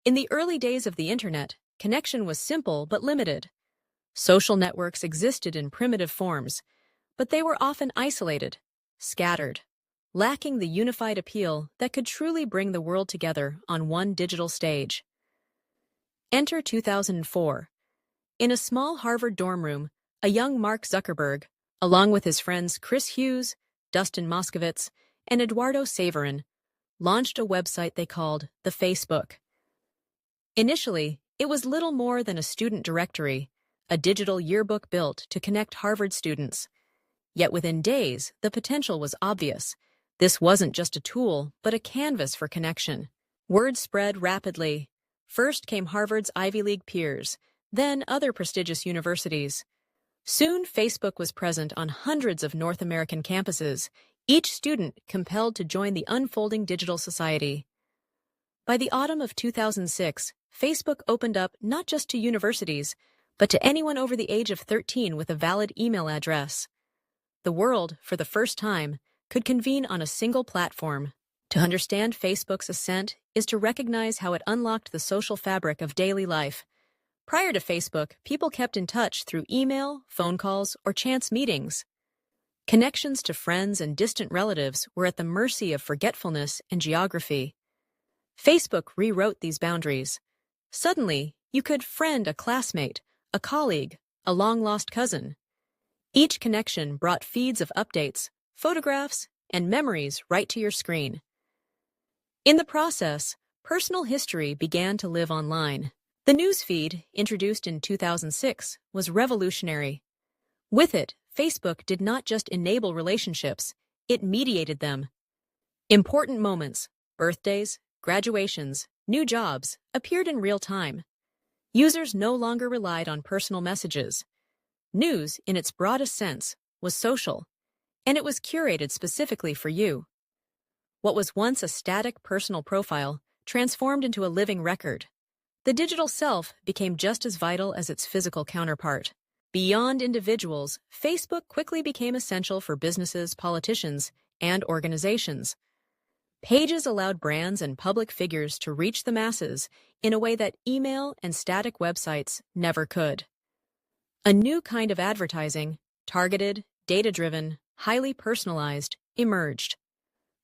In the early days of the internet, connection was simple but limited. Social networks existed in primitive forms, but they were often isolated, scattered, lacking the unified appeal that could truly bring the world together on one digital stage. Enter 2004. In a small Harvard dorm room, a young Mark Zuckerberg, along with his friends Chris Hughes, Dustin Moskovitz, and Eduardo Saverin, launched a website they called the Facebook. Initially, it was little more than a student directory, a digital yearbook built to connect Harvard students. Yet within days, the potential was obvious. This wasn't just a tool, but a canvas for connection. Word spread rapidly. First came Harvard's Ivy League peers, then other prestigious universities. Soon, Facebook was present on hundreds of North American campuses, each student compelled to join the unfolding digital society. By the autumn of 2006, Facebook opened up not just to universities, but to anyone over the age of 13 with a valid email address. The world, for the first time, could convene on a single platform. To understand Facebook's ascent is to recognize how it unlocked the social fabric of daily life. Prior to Facebook, people kept in touch through email, phone calls, or chance meetings. Connections to friends and distant relatives were at the mercy of forgetfulness and geography. Facebook rewrote these boundaries. Suddenly, you could friend a classmate, a colleague, a long-lost cousin. Each connection brought feeds of updates, photographs, and memories right to your screen. In the process, personal history began to live online. The newsfeed, introduced in 2006, was revolutionary. With it, Facebook did not just enable relationships, it mediated them. Important moments, birthdays, graduations, new jobs, appeared in real time. Users no longer relied on personal messages. News, in its broadest sense, was social, and it was curated specifically for you. What was once a static personal profile transformed into a living record. The digital self became just as vital as its physical counterpart. Beyond individuals, Facebook quickly became essential for businesses, politicians, and organizations. Pages allowed brands and public figures to reach the masses in a way that email and static websites never could. A new kind of advertising, targeted, data-driven, highly personalized, emerged.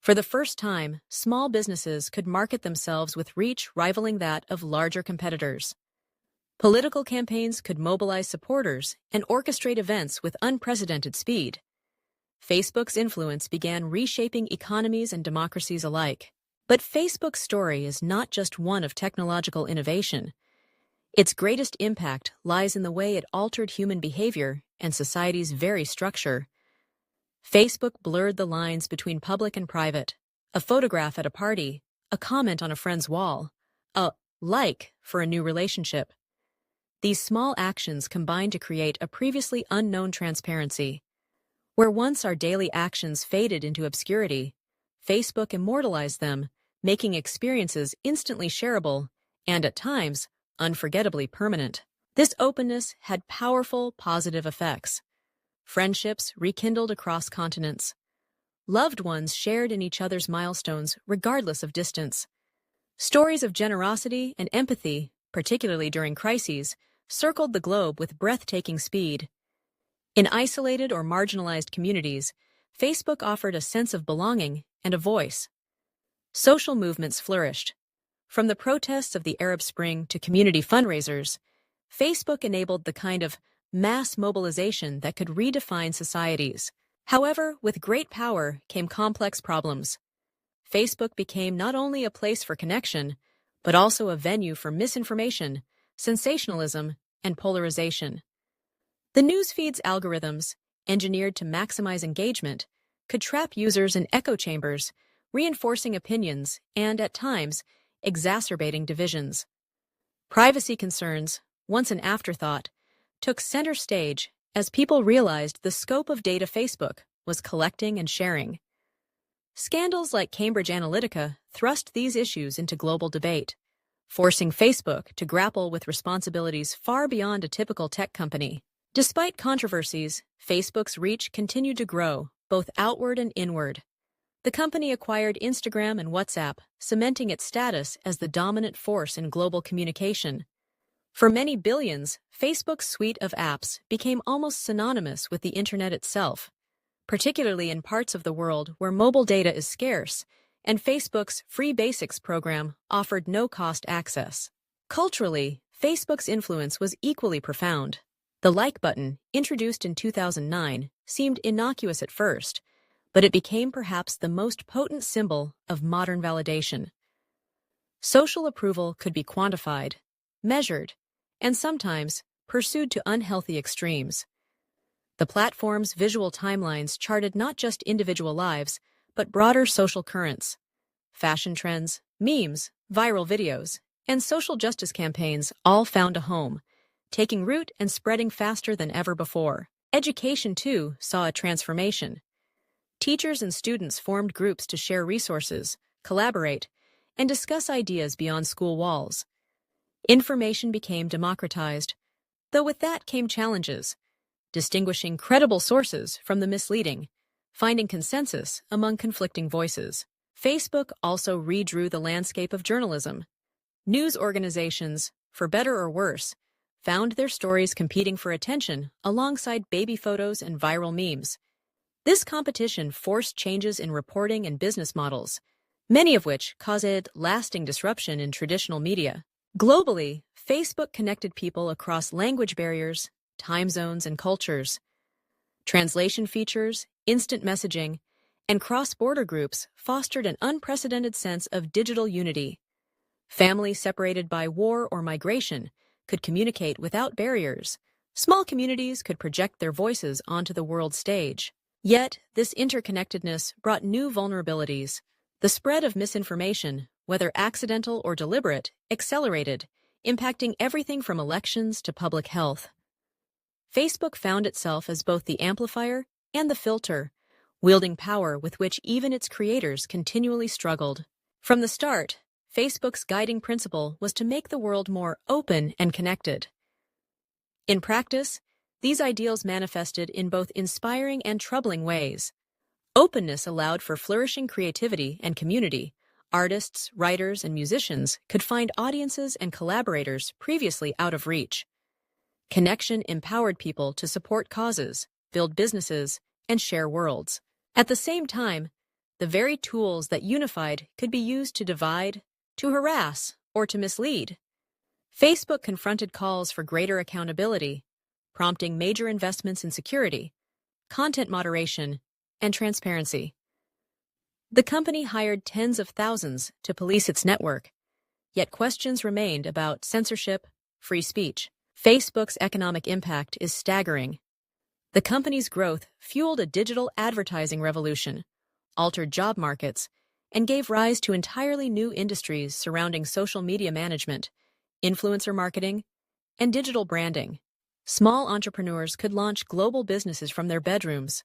For the first time, small businesses could market themselves with reach rivaling that of larger competitors. Political campaigns could mobilize supporters and orchestrate events with unprecedented speed. Facebook's influence began reshaping economies and democracies alike. But Facebook's story is not just one of technological innovation. Its greatest impact lies in the way it altered human behavior and society's very structure. Facebook blurred the lines between public and private. A photograph at a party, a comment on a friend's wall, a like for a new relationship. These small actions combined to create a previously unknown transparency. Where once our daily actions faded into obscurity, Facebook immortalized them, making experiences instantly shareable and, at times, unforgettably permanent. This openness had powerful positive effects. Friendships rekindled across continents. Loved ones shared in each other's milestones regardless of distance. Stories of generosity and empathy, particularly during crises, circled the globe with breathtaking speed. In isolated or marginalized communities, Facebook offered a sense of belonging and a voice. Social movements flourished. From the protests of the Arab Spring to community fundraisers, Facebook enabled the kind of mass mobilization that could redefine societies. However, with great power came complex problems. Facebook became not only a place for connection, but also a venue for misinformation, sensationalism, and polarization. The newsfeed's algorithms, engineered to maximize engagement, could trap users in echo chambers, reinforcing opinions and, at times, exacerbating divisions. Privacy concerns, once an afterthought, took center stage as people realized the scope of data Facebook was collecting and sharing. Scandals like Cambridge Analytica thrust these issues into global debate, forcing Facebook to grapple with responsibilities far beyond a typical tech company. Despite controversies, Facebook's reach continued to grow, both outward and inward. The company acquired Instagram and WhatsApp, cementing its status as the dominant force in global communication. For many billions, Facebook's suite of apps became almost synonymous with the internet itself, particularly in parts of the world where mobile data is scarce, and Facebook's Free Basics program offered no-cost access. Culturally, Facebook's influence was equally profound. The like button, introduced in 2009, seemed innocuous at first, but it became perhaps the most potent symbol of modern validation. Social approval could be quantified, measured, and sometimes pursued to unhealthy extremes. The platform's visual timelines charted not just individual lives, but broader social currents. Fashion trends, memes, viral videos, and social justice campaigns all found a home, taking root and spreading faster than ever before. Education, too, saw a transformation. Teachers and students formed groups to share resources, collaborate, and discuss ideas beyond school walls. Information became democratized, though with that came challenges, distinguishing credible sources from the misleading, finding consensus among conflicting voices. Facebook also redrew the landscape of journalism. News organizations, for better or worse, found their stories competing for attention alongside baby photos and viral memes. This competition forced changes in reporting and business models, many of which caused lasting disruption in traditional media. Globally, Facebook connected people across language barriers, time zones, and cultures. Translation features, instant messaging, and cross-border groups fostered an unprecedented sense of digital unity. Families separated by war or migration could communicate without barriers. Small communities could project their voices onto the world stage. Yet, this interconnectedness brought new vulnerabilities. The spread of misinformation, whether accidental or deliberate, accelerated, impacting everything from elections to public health. Facebook found itself as both the amplifier and the filter, wielding power with which even its creators continually struggled. From the start, Facebook's guiding principle was to make the world more open and connected. In practice, these ideals manifested in both inspiring and troubling ways. Openness allowed for flourishing creativity and community. Artists, writers, and musicians could find audiences and collaborators previously out of reach. Connection empowered people to support causes, build businesses, and share worlds. At the same time, the very tools that unified could be used to divide, to harass, or to mislead. Facebook confronted calls for greater accountability, prompting major investments in security, content moderation, and transparency. The company hired tens of thousands to police its network, yet questions remained about censorship, free speech. Facebook's economic impact is staggering. The company's growth fueled a digital advertising revolution, altered job markets, and gave rise to entirely new industries surrounding social media management, influencer marketing, and digital branding. Small entrepreneurs could launch global businesses from their bedrooms.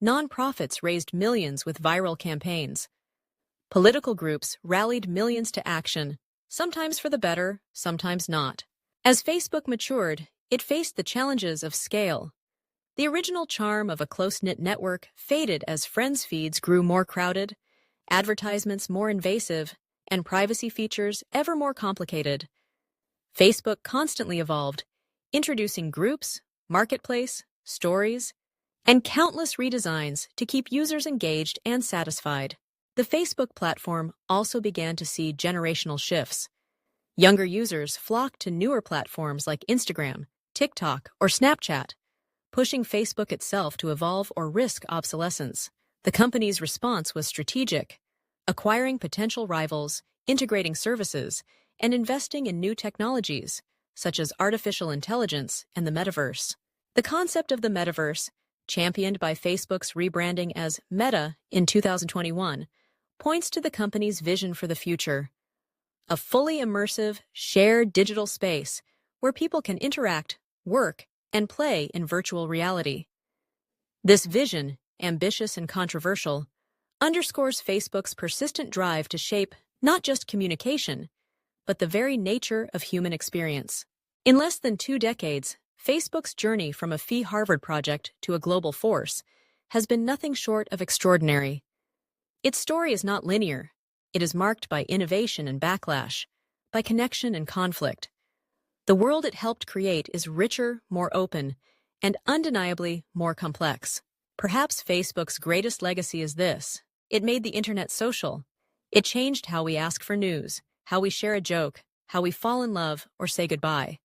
Nonprofits raised millions with viral campaigns. Political groups rallied millions to action, sometimes for the better, sometimes not. As Facebook matured, it faced the challenges of scale. The original charm of a close-knit network faded as friends' feeds grew more crowded, advertisements more invasive, and privacy features ever more complicated. Facebook constantly evolved, introducing groups, marketplace, stories, and countless redesigns to keep users engaged and satisfied. The Facebook platform also began to see generational shifts. Younger users flocked to newer platforms like Instagram, TikTok, or Snapchat, pushing Facebook itself to evolve or risk obsolescence. The company's response was strategic, acquiring potential rivals, integrating services, and investing in new technologies, such as artificial intelligence and the metaverse. The concept of the metaverse, championed by Facebook's rebranding as Meta in 2021, points to the company's vision for the future. A fully immersive, shared digital space where people can interact, work, and play in virtual reality. This vision, ambitious and controversial, underscores Facebook's persistent drive to shape not just communication, but the very nature of human experience. In less than 2 decades, Facebook's journey from a Fee Harvard project to a global force has been nothing short of extraordinary. Its story is not linear. It is marked by innovation and backlash, by connection and conflict. The world it helped create is richer, more open, and undeniably more complex. Perhaps Facebook's greatest legacy is this: it made the internet social. It changed how we ask for news, how we share a joke, how we fall in love or say goodbye.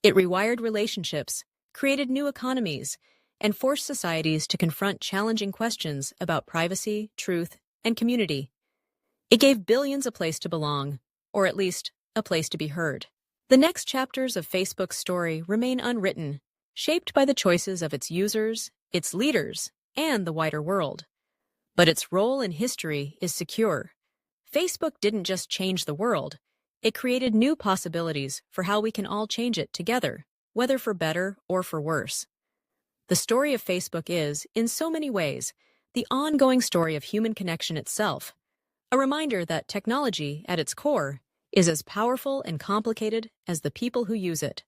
It rewired relationships, created new economies, and forced societies to confront challenging questions about privacy, truth, and community. It gave billions a place to belong, or at least a place to be heard. The next chapters of Facebook's story remain unwritten, shaped by the choices of its users, its leaders, and the wider world. But its role in history is secure. Facebook didn't just change the world, it created new possibilities for how we can all change it together, whether for better or for worse. The story of Facebook is, in so many ways, the ongoing story of human connection itself, a reminder that technology, at its core, is as powerful and complicated as the people who use it.